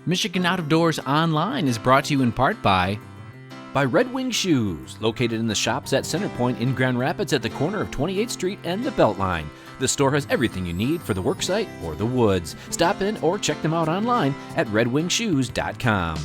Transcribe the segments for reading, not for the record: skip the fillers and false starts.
Michigan Out of Doors Online is brought to you in part by Red Wing Shoes, located in the shops at Centerpoint in Grand Rapids at the corner of 28th Street and the Beltline. The store has everything you need for the worksite or the woods. Stop in or check them out online at redwingshoes.com.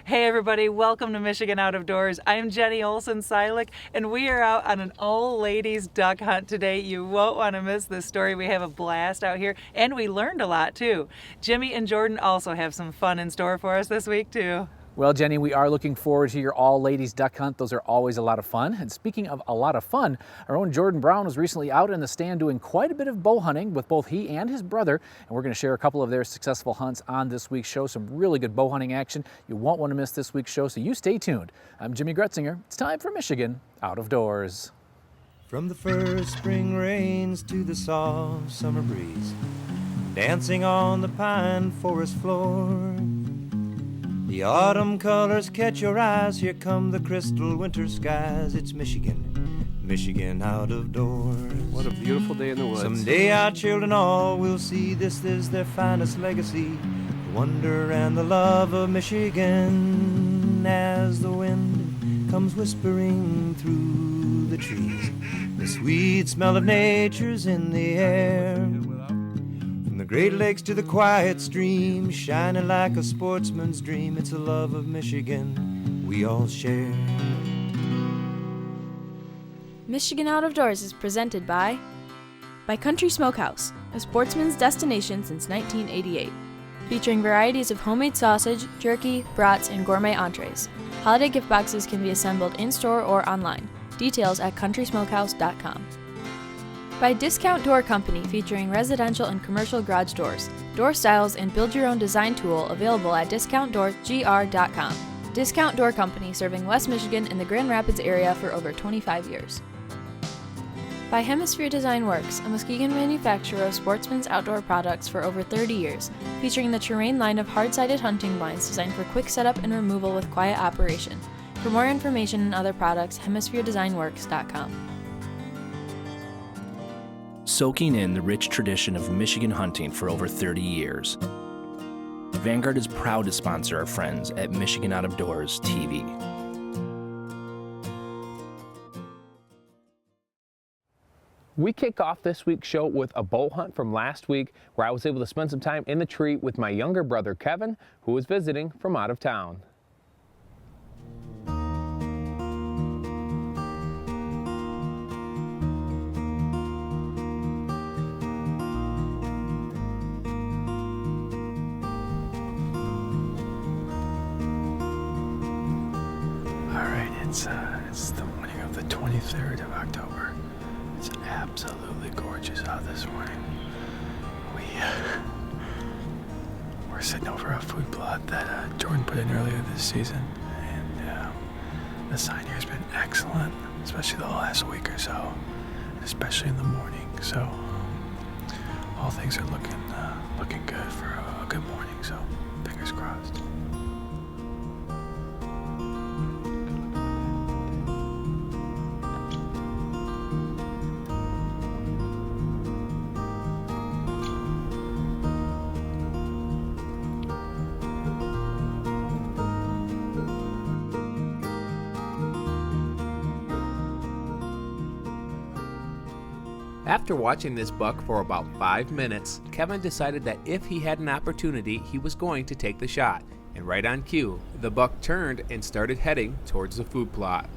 Hey everybody, welcome to Michigan Out of Doors. I'm Jenny Olson-Silik, and we are out on an all-ladies duck hunt today. You won't want to miss this story. We have a blast out here, and we learned a lot too. Jimmy and Jordan also have some fun in store for us this week too. Well, Jenny, we are looking forward to your all-ladies duck hunt. Those are always a lot of fun. And speaking of a lot of fun, our own Jordan Brown was recently out in the stand doing quite a bit of bow hunting with both he and his brother. And we're going to share a couple of their successful hunts on this week's show. Some really good bow hunting action. You won't want to miss this week's show, so you stay tuned. I'm Jimmy Gretzinger. It's time for Michigan Out of Doors. From the first spring rains to the soft summer breeze, dancing on the pine forest floor, the autumn colors catch your eyes. Here come the crystal winter skies. It's Michigan, Michigan out of doors. What a beautiful day in the woods. Someday our children all will see this is their finest legacy, the wonder and the love of Michigan. As the wind comes whispering through the trees, the sweet smell of nature's in the air. From the Great Lakes to the quiet stream, shining like a sportsman's dream, it's a love of Michigan we all share. Michigan Out of Doors is presented by Country Smokehouse, a sportsman's destination since 1988. Featuring varieties of homemade sausage, jerky, brats, and gourmet entrees. Holiday gift boxes can be assembled in-store or online. Details at countrysmokehouse.com. By Discount Door Company, featuring residential and commercial garage doors, door styles, and build-your-own design tool available at discountdoorsgr.com. Discount Door Company, serving West Michigan and the Grand Rapids area for over 25 years. By Hemisphere Design Works, a Muskegon manufacturer of sportsman's outdoor products for over 30 years, featuring the Terrain line of hard-sided hunting blinds designed for quick setup and removal with quiet operation. For more information and other products, hemispheredesignworks.com. Soaking in the rich tradition of Michigan hunting for over 30 years. Vanguard is proud to sponsor our friends at Michigan Out of Doors TV. We kick off this week's show with a bow hunt from last week, where I was able to spend some time in the tree with my younger brother Kevin, who was visiting from out of town. It's the morning of the 23rd of October. It's absolutely gorgeous out this morning. We're sitting over a food plot that Jordan put in earlier this season, and the sign here has been excellent, especially the last week or so, especially in the morning. So all things are looking good for a good morning. So fingers crossed. After watching this buck for about 5 minutes, Kevin decided that if he had an opportunity, he was going to take the shot. And right on cue, the buck turned and started heading towards the food plot.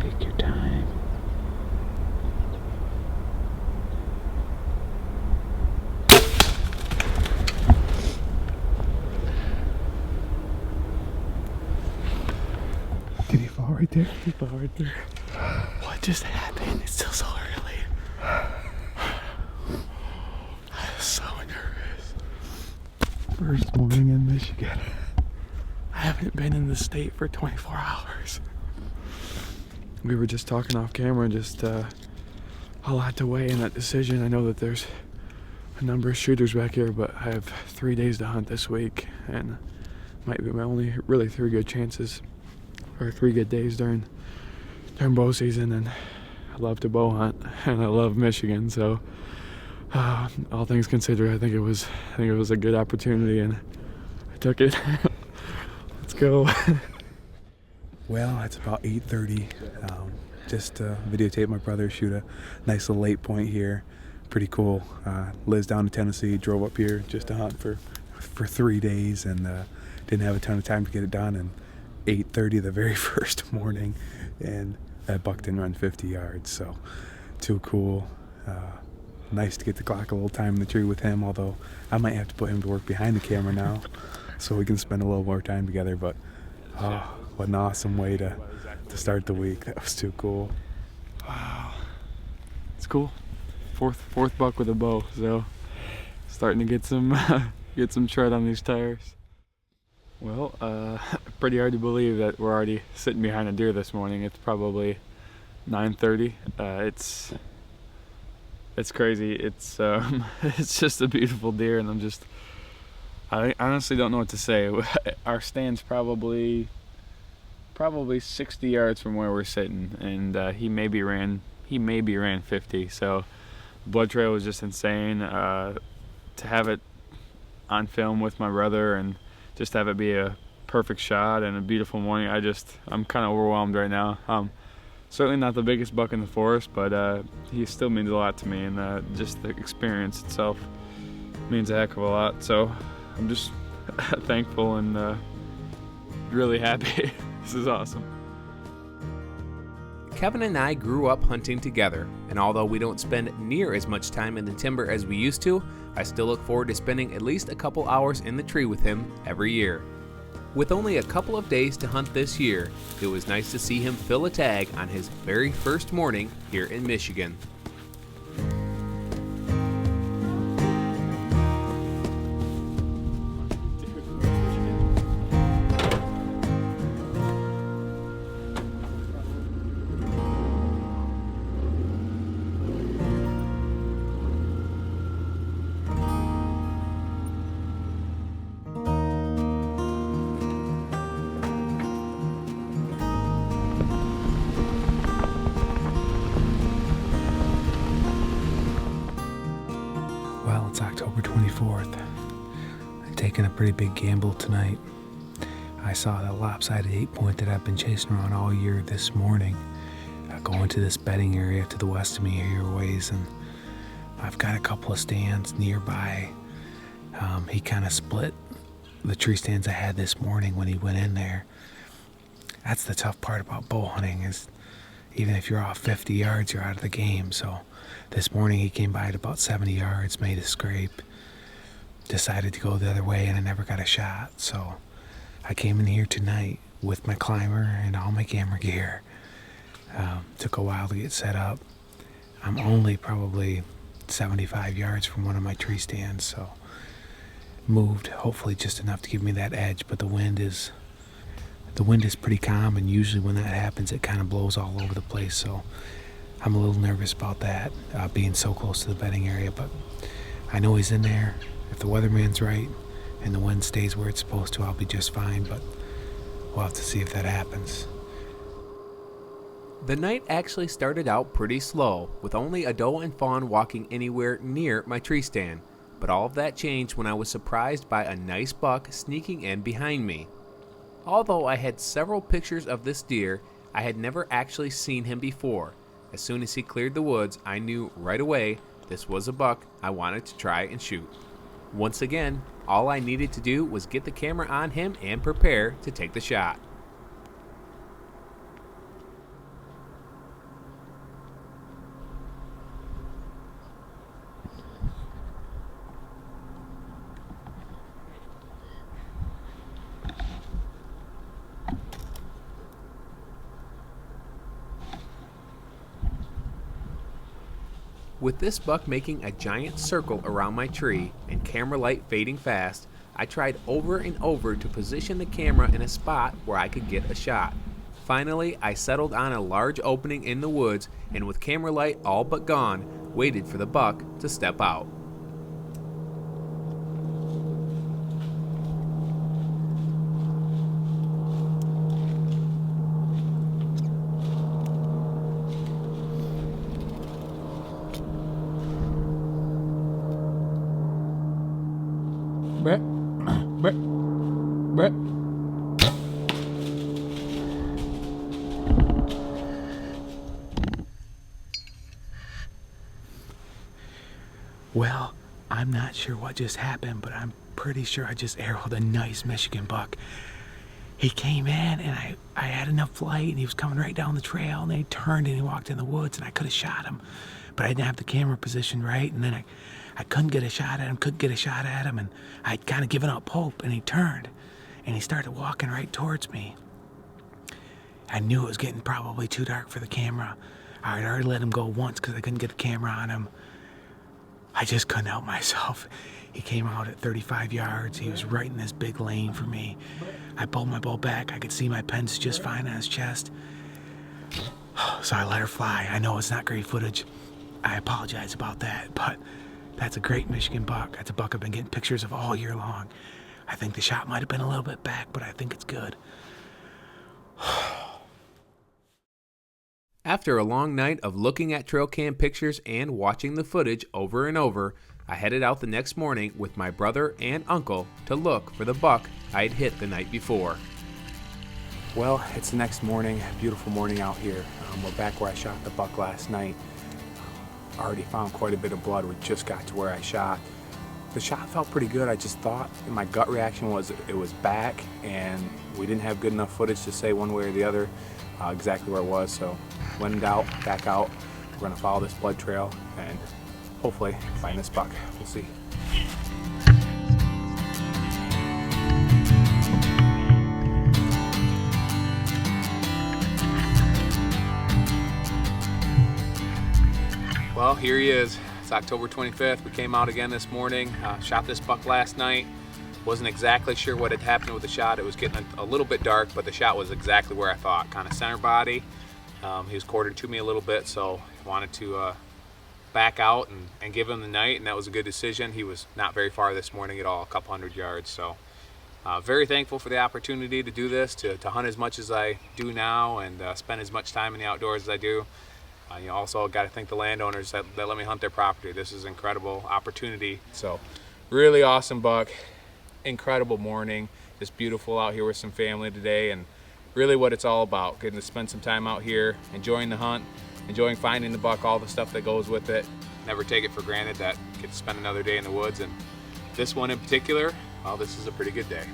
Take your time. Did he fall right there? He fall right there. What just happened? It's still so early. I'm so nervous. First morning in Michigan. I haven't been in the state for 24 hours. We were just talking off camera, just a lot to weigh in that decision. I know that there's a number of shooters back here, but I have 3 days to hunt this week, and might be my only really 3 good chances, or 3 good days during bow season. And I love to bow hunt, and I love Michigan, so all things considered, I think it was a good opportunity, and I took it. Let's go. Well, it's about 8:30. Just videotape my brother shoot a nice little late point here. Pretty cool. Liz down in Tennessee, drove up here just to hunt for 3 days, and didn't have a ton of time to get it done. And 8:30 the very first morning, and that buck didn't run 50 yards. So too cool. Nice to get the clock a little time in the tree with him. Although I might have to put him to work behind the camera now, so we can spend a little more time together. But what an awesome way to start the week. That was too cool. Wow. It's cool. Fourth buck with a bow, so starting to get some tread on these tires. Well, pretty hard to believe that we're already sitting behind a deer this morning. It's probably 9:30. It's crazy. It's just a beautiful deer, and I honestly don't know what to say. Our stand's probably 60 yards from where we're sitting, and he maybe ran 50. So the blood trail was just insane. To have it on film with my brother and just have it be a perfect shot and a beautiful morning, I'm kind of overwhelmed right now. Certainly not the biggest buck in the forest, but he still means a lot to me, and just the experience itself means a heck of a lot. So I'm just thankful and really happy. This is awesome. Kevin and I grew up hunting together, and although we don't spend near as much time in the timber as we used to, I still look forward to spending at least a couple hours in the tree with him every year. With only a couple of days to hunt this year, it was nice to see him fill a tag on his very first morning here in Michigan. Well, it's October 24th. I'm taking a pretty big gamble tonight. I saw the lopsided 8-point that I've been chasing around all year this morning, going to this bedding area to the west of me here ways, and I've got a couple of stands nearby. He kind of split the tree stands I had this morning when he went in there. That's the tough part about bow hunting, is even if you're off 50 yards, you're out of the game. So this morning he came by at about 70 yards, made a scrape, decided to go the other way, and I never got a shot. So I came in here tonight with my climber and all my camera gear. Took a while to get set up. I'm only probably 75 yards from one of my tree stands, so moved hopefully just enough to give me that edge. But the wind is pretty calm, and usually when that happens it kind of blows all over the place, so I'm a little nervous about that, being so close to the bedding area. But I know he's in there. If the weatherman's right and the wind stays where it's supposed to, I'll be just fine, but we'll have to see if that happens. The night actually started out pretty slow, with only a doe and fawn walking anywhere near my tree stand, but all of that changed when I was surprised by a nice buck sneaking in behind me. Although I had several pictures of this deer, I had never actually seen him before. As soon as he cleared the woods, I knew right away this was a buck I wanted to try and shoot. Once again, all I needed to do was get the camera on him and prepare to take the shot. With this buck making a giant circle around my tree and camera light fading fast, I tried over and over to position the camera in a spot where I could get a shot. Finally, I settled on a large opening in the woods and with camera light all but gone, waited for the buck to step out. Well, I'm not sure what just happened, but I'm pretty sure I just arrowed a nice Michigan buck. He came in and I had enough flight and he was coming right down the trail and then he turned and he walked in the woods and I could have shot him, but I didn't have the camera positioned right, and then I couldn't get a shot at him, and I'd kind of given up hope, and he turned and he started walking right towards me. I knew it was getting probably too dark for the camera. I had already let him go once because I couldn't get the camera on him. I just couldn't help myself. He came out at 35 yards. He was right in this big lane for me. I pulled my bow back. I could see my pens just fine on his chest. So I let her fly. I know it's not great footage. I apologize about that, but that's a great Michigan buck. That's a buck I've been getting pictures of all year long. I think the shot might have been a little bit back, but I think it's good. After a long night of looking at trail cam pictures and watching the footage over and over, I headed out the next morning with my brother and uncle to look for the buck I had hit the night before. Well, it's the next morning, beautiful morning out here. We're back where I shot the buck last night. I already found quite a bit of blood. We just got to where I shot. The shot felt pretty good. I just thought, and my gut reaction was it was back, and we didn't have good enough footage to say one way or the other exactly where it was. So when in doubt, back out. We're gonna follow this blood trail and hopefully find this buck. We'll see. Well, here he is. It's October 25th. We came out again this morning, shot this buck last night. Wasn't exactly sure what had happened with the shot. It was getting a little bit dark, but the shot was exactly where I thought, kind of center body. He was quartered to me a little bit, so I wanted to back out and give him the night, and that was a good decision. He was not very far this morning at all, a couple hundred yards. So very thankful for the opportunity to do this, to hunt as much as I do now and spend as much time in the outdoors as I do. You also got to thank the landowners that let me hunt their property. This is an incredible opportunity. So really awesome buck, incredible morning. Just beautiful out here with some family today, and really what it's all about, getting to spend some time out here, enjoying the hunt, enjoying finding the buck, all the stuff that goes with it. Never take it for granted that I get to spend another day in the woods, and this one in particular, well, this is a pretty good day.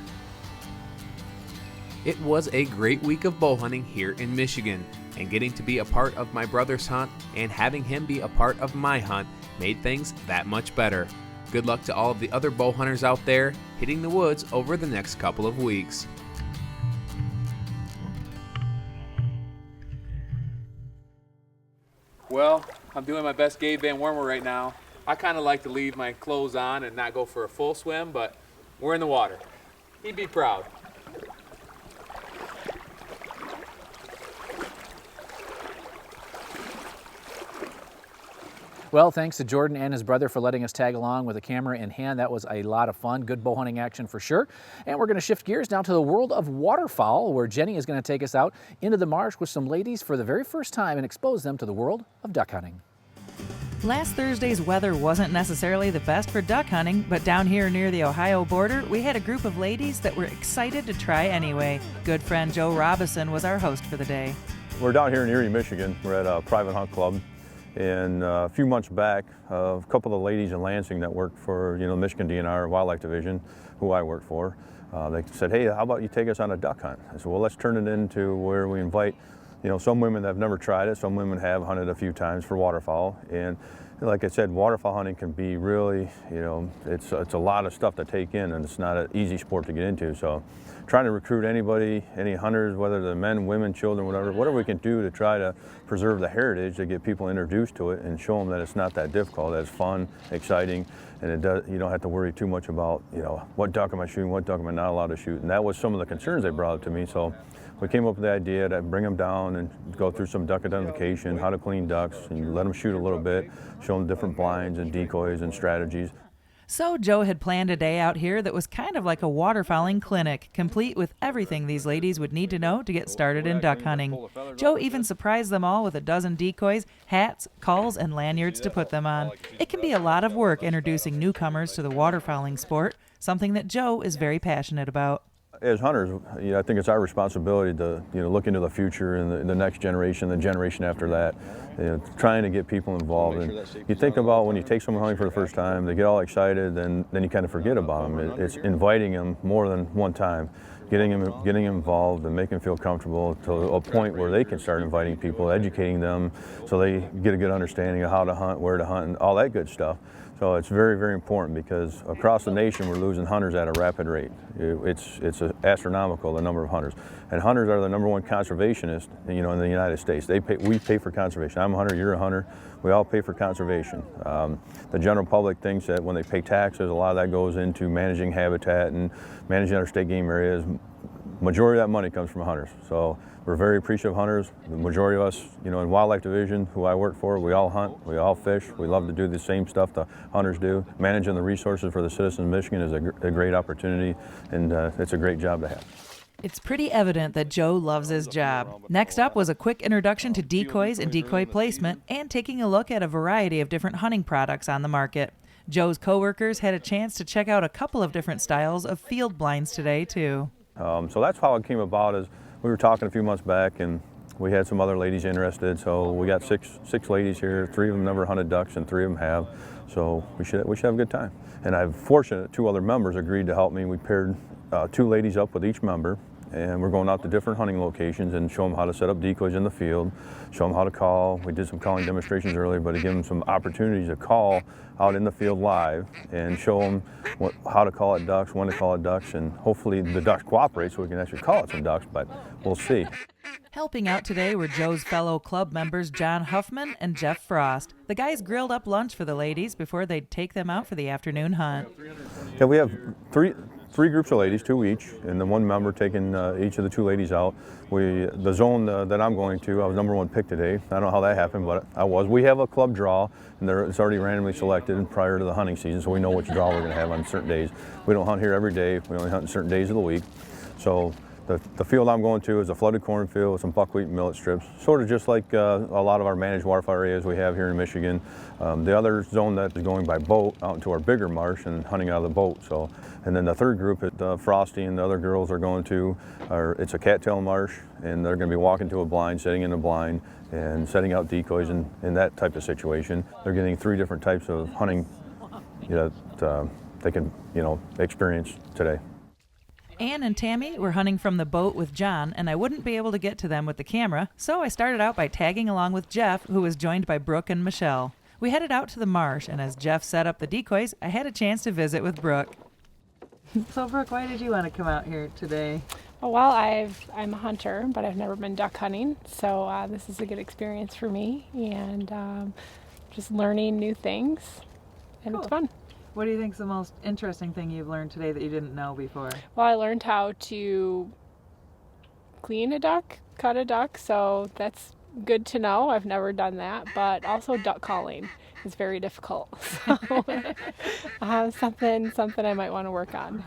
It was a great week of bow hunting here in Michigan, and getting to be a part of my brother's hunt and having him be a part of my hunt made things that much better. Good luck to all of the other bow hunters out there hitting the woods over the next couple of weeks. Well, I'm doing my best Gabe Van Wormer right now. I kind of like to leave my clothes on and not go for a full swim, but we're in the water. He'd be proud. Well, thanks to Jordan and his brother for letting us tag along with a camera in hand. That was a lot of fun. Good bow hunting action for sure. And we're going to shift gears now to the world of waterfowl, where Jenny is going to take us out into the marsh with some ladies for the very first time and expose them to the world of duck hunting. Last Thursday's weather wasn't necessarily the best for duck hunting, but down here near the Ohio border, we had a group of ladies that were excited to try anyway. Good friend Joe Robison was our host for the day. We're down here in Erie, Michigan. We're at a private hunt club. And a few months back, a couple of the ladies in Lansing that worked for, Michigan DNR Wildlife Division, who I work for, they said, hey, how about you take us on a duck hunt? I said, well, let's turn it into where we invite, some women that have never tried it, some women have hunted a few times for waterfowl, and like I said, waterfowl hunting can be really, it's a lot of stuff to take in, and it's not an easy sport to get into. So trying to recruit anybody, any hunters, whether they're men, women, children, whatever we can do to try to preserve the heritage, to get people introduced to it and show them that it's not that difficult, that it's fun, exciting, and you don't have to worry too much about, what duck am I shooting, what duck am I not allowed to shoot. And that was some of the concerns they brought up to me. So we came up with the idea to bring them down and go through some duck identification, how to clean ducks, and let them shoot a little bit, show them different blinds and decoys and strategies. So Joe had planned a day out here that was kind of like a waterfowling clinic, complete with everything these ladies would need to know to get started in duck hunting. Joe even surprised them all with a dozen decoys, hats, calls, and lanyards to put them on. It can be a lot of work introducing newcomers to the waterfowling sport, something that Joe is very passionate about. As hunters, I think it's our responsibility to look into the future and the next generation, the generation after that, trying to get people involved. And you think about when you take someone hunting for the first time, they get all excited, then you kind of forget about them. It's inviting them more than one time, getting them involved and making them feel comfortable to a point where they can start inviting people, educating them so they get a good understanding of how to hunt, where to hunt, and all that good stuff. So it's very, very important, because across the nation we're losing hunters at a rapid rate. It's astronomical, the number of hunters. And hunters are the #1 conservationist, in the United States. We pay for conservation. I'm a hunter, you're a hunter. We all pay for conservation. The general public thinks that when they pay taxes, a lot of that goes into managing habitat and managing our state game areas. Majority of that money comes from hunters. So we're very appreciative of hunters. The majority of us, in Wildlife Division, who I work for, we all hunt, we all fish. We love to do the same stuff the hunters do. Managing the resources for the citizens of Michigan is a great opportunity, and it's a great job to have. It's pretty evident that Joe loves his job. Next up was a quick introduction to decoys and decoy placement, and taking a look at a variety of different hunting products on the market. Joe's coworkers had a chance to check out a couple of different styles of field blinds today, too. So that's how it came about. Is we were talking a few months back, and we had some other ladies interested. So we got six ladies here. 3 of them never hunted ducks, and 3 of them have. So we should have a good time. And I'm fortunate 2 other members agreed to help me. We paired 2 ladies up with each member, and we're going out to different hunting locations and show them how to set up decoys in the field, show them how to call. We did some calling demonstrations earlier, but to give them some opportunities to call out in the field live and show them how to call it ducks, when to call it ducks, and hopefully the ducks cooperate so we can actually call it some ducks, but we'll see. Helping out today were Joe's fellow club members John Huffman and Jeff Frost. The guys grilled up lunch for the ladies before they'd take them out for the afternoon hunt. Yeah, we have three groups of ladies, 2 each, and then 1 member taking each of the 2 ladies out. The zone that I'm going to, I was #1 pick today. I don't know how that happened, but I was. We have a club draw, and it's already randomly selected prior to the hunting season, so we know which draw we're going to have on certain days. We don't hunt here every day. We only hunt on certain days of the week. So the field I'm going to is a flooded cornfield with some buckwheat and millet strips, sort of just like a lot of our managed waterfowl areas we have here in Michigan. The other zone that is going by boat out into our bigger marsh and hunting out of the boat. So, and then the third group that Frosty and the other girls are going to, it's a cattail marsh, and they're going to be walking to a blind, sitting in a blind, and setting out decoys in that type of situation. They're getting 3 different types of hunting that they can experience today. Ann and Tammy were hunting from the boat with John, and I wouldn't be able to get to them with the camera, so I started out by tagging along with Jeff, who was joined by Brooke and Michelle. We headed out to the marsh, and as Jeff set up the decoys, I had a chance to visit with Brooke. So Brooke, why did you want to come out here today? Well, I'm a hunter, but I've never been duck hunting, so this is a good experience for me, and just learning new things, and Cool. It's fun. What do you think is the most interesting thing you've learned today that you didn't know before? Well, I learned how to clean a duck, cut a duck, so that's good to know. I've never done that, but also duck calling is very difficult. So something I might want to work on.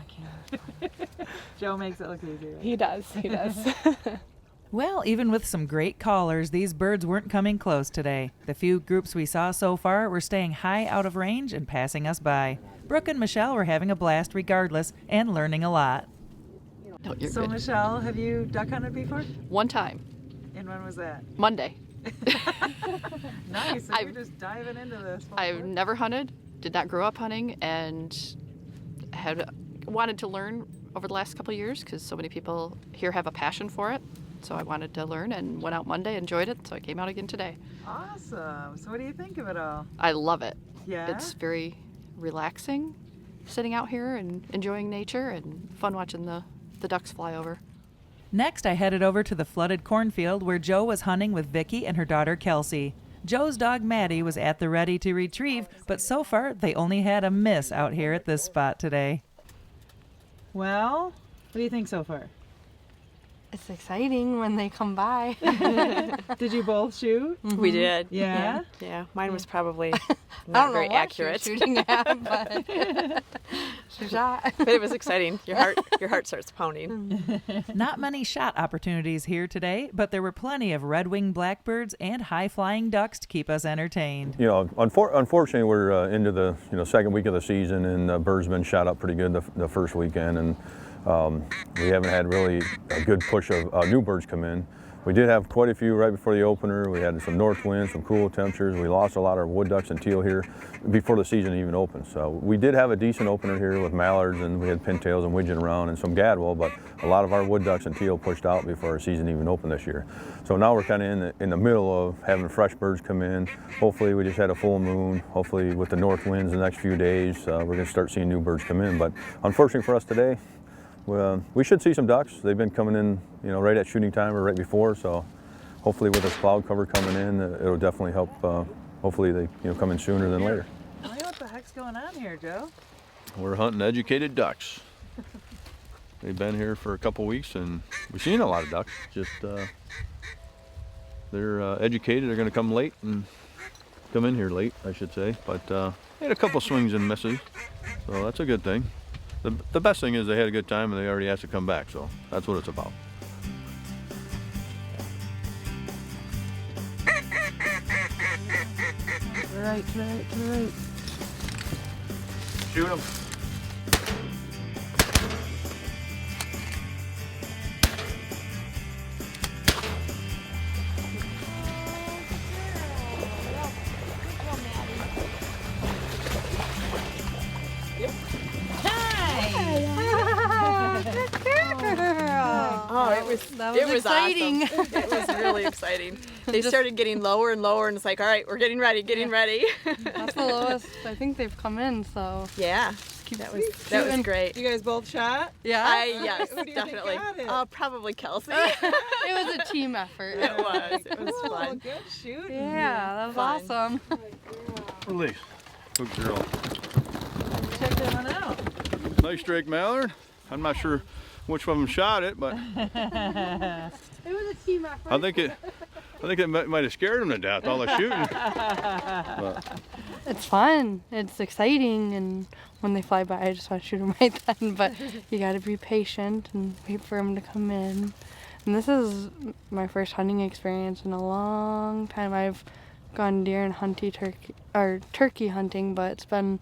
Joe makes it look easy. Right? He does. Well, even with some great callers, these birds weren't coming close today. The few groups we saw so far were staying high out of range and passing us by. Brooke and Michelle were having a blast regardless and learning a lot. No, you're So good. Michelle, have you duck hunted before? One time, And when was that? Monday. Nice, so you're just diving into this. I've never hunted, did not grow up hunting, and had wanted to learn over the last couple of years because so many people here have a passion for it. so I wanted to learn and went out Monday, enjoyed it, so I came out again today. Awesome. So what do you think of it all? I love it. Yeah? It's very relaxing sitting out here and enjoying nature, and fun watching the ducks fly over. Next, I headed over to the flooded cornfield where Joe was hunting with Vicky and her daughter Kelsey. Joe's dog Maddie was at the ready to retrieve, but so far they only had a miss out here at this spot today. Well, what do you think so far? It's exciting when they come by. Did you both shoot? We did. Yeah? Yeah. Mine was probably I not don't very know what accurate. she was shooting at, but she shot. But it was exciting. Your heart starts pounding. Not many shot opportunities here today, but there were plenty of red-winged blackbirds and high-flying ducks to keep us entertained. You know, unfortunately, we're into the second week of the season, and birds been shot up pretty good the first weekend, and we haven't had really a good push of new birds come in. We did have quite a few right before the opener. We had some north winds, some cool temperatures. We lost a lot of wood ducks and teal here before the season even opened. So we did have a decent opener here with mallards, and we had pintails and widgeon around and some gadwall, but a lot of our wood ducks and teal pushed out before our season even opened this year. So now we're kind of in the middle of having fresh birds come in. Hopefully we just had a full moon. Hopefully with the north winds the next few days, we're going to start seeing new birds come in. But unfortunately for us today, we should see some ducks. They've been coming in, right at shooting time or right before. So, hopefully, with this cloud cover coming in, it'll definitely help. Hopefully, they come in sooner than later. What the heck's going on here, Joe? We're hunting educated ducks. They've been here for a couple weeks, and we've seen a lot of ducks. Just they're educated. They're going to come late and come in here late, I should say. But they had a couple swings and misses, so that's a good thing. The best thing is they had a good time and they already asked to come back, so that's what it's about. To the right, to the right, to the right. Shoot them. Oh, it was exciting. Awesome. It was really exciting. They started getting lower and lower, and it's like, all right, we're getting ready. That's the lowest I think they've come in, so. Yeah, that was great. You guys both shot? Yeah. Yes, Who do you think definitely. got it? Probably Kelsey. It was a team effort. It was Oh, fun. good shooting. Yeah, that was awesome. Release. Good girl. Check that one out. Nice drake mallard. I'm not sure which one of them shot it, but It was a team effort. I think it might have scared them to death, all the shooting. But It's fun. It's exciting, and when they fly by, I just want to shoot them right then. But you got to be patient and wait for them to come in. And this is my first hunting experience in a long time. I've gone deer and turkey hunting, but it's been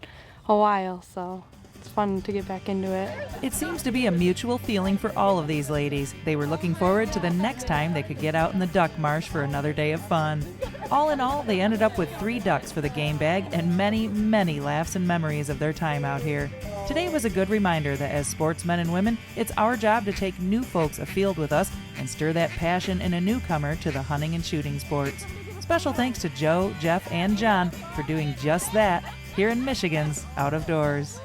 a while, so it's fun to get back into it. It seems to be a mutual feeling for all of these ladies. They were looking forward to the next time they could get out in the duck marsh for another day of fun. All in all, they ended up with 3 ducks for the game bag and many, many laughs and memories of their time out here. Today was a good reminder that as sportsmen and women, it's our job to take new folks afield with us and stir that passion in a newcomer to the hunting and shooting sports. Special thanks to Joe, Jeff, and John for doing just that here in Michigan's Out of Doors.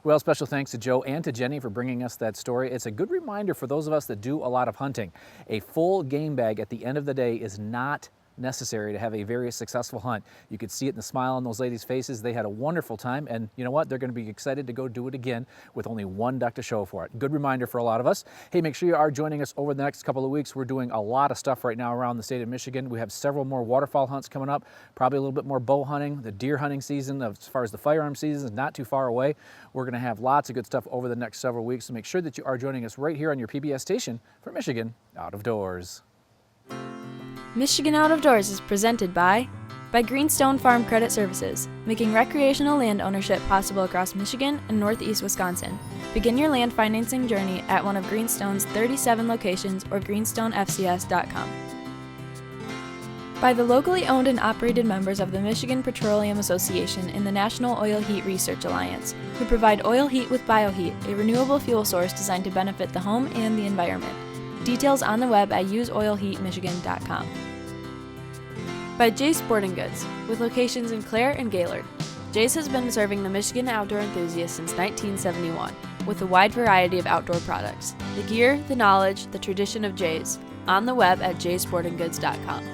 Well, special thanks to Joe and to Jenny for bringing us that story. It's a good reminder for those of us that do a lot of hunting. A full game bag at the end of the day is not necessary to have a very successful hunt. You could see it in the smile on those ladies' faces. They had a wonderful time, and you know what? They're going to be excited to go do it again with only 1 duck to show for it. Good reminder for a lot of us. Hey, make sure you are joining us over the next couple of weeks. We're doing a lot of stuff right now around the state of Michigan. We have several more waterfowl hunts coming up, probably a little bit more bow hunting. The deer hunting season, as far as the firearm season, is not too far away. We're going to have lots of good stuff over the next several weeks, so make sure that you are joining us right here on your PBS station for Michigan Out of Doors. Michigan Out of Doors is presented by Greenstone Farm Credit Services, making recreational land ownership possible across Michigan and northeast Wisconsin. Begin your land financing journey at one of Greenstone's 37 locations or greenstonefcs.com. By the locally owned and operated members of the Michigan Petroleum Association and the National Oil Heat Research Alliance, who provide oil heat with BioHeat, a renewable fuel source designed to benefit the home and the environment. Details on the web at useoilheatmichigan.com. By Jay's Sporting Goods, with locations in Clare and Gaylord. Jay's has been serving the Michigan outdoor enthusiast since 1971, with a wide variety of outdoor products. The gear, the knowledge, the tradition of Jay's. On the web at jaysportinggoods.com.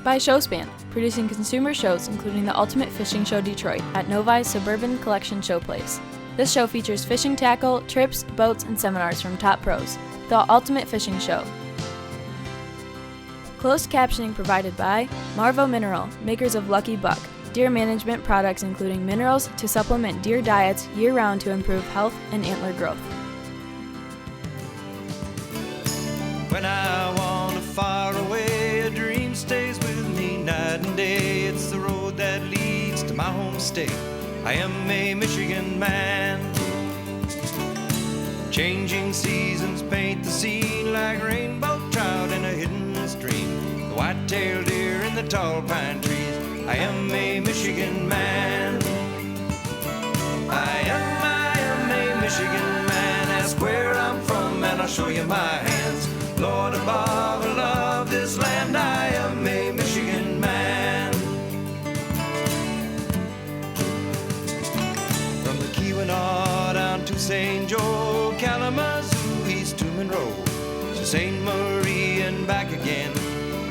By Showspan, producing consumer shows including the Ultimate Fishing Show Detroit at Novi's Suburban Collection Showplace. This show features fishing tackle, trips, boats, and seminars from top pros. The Ultimate Fishing Show. Closed captioning provided by Marvo Mineral, makers of Lucky Buck, deer management products including minerals to supplement deer diets year-round to improve health and antler growth. When I wander far away, a dream stays with me night and day. It's the road that leads to my home state. I am a Michigan man. Changing seasons paint the scene like rainbow trout in a hidden stream. The white-tailed deer in the tall pine trees. I am a Michigan man. I am a Michigan man. Ask where I'm from and I'll show you my hands. Lord above, I love this land. I am a Michigan man. From the Keweenaw down to St. Joe, Kalamazoo, east to Monroe, to St. Marie and back again.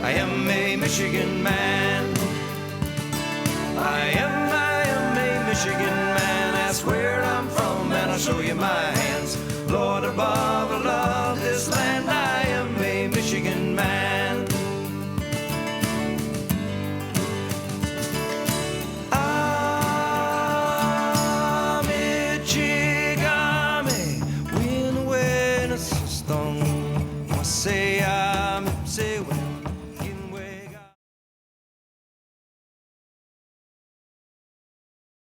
I am a Michigan man. I am a Michigan man. Ask where I'm from and I'll show you my hands. Lord above, I love this land. I am a Michigan man. Michigami, win, win, a stone. I say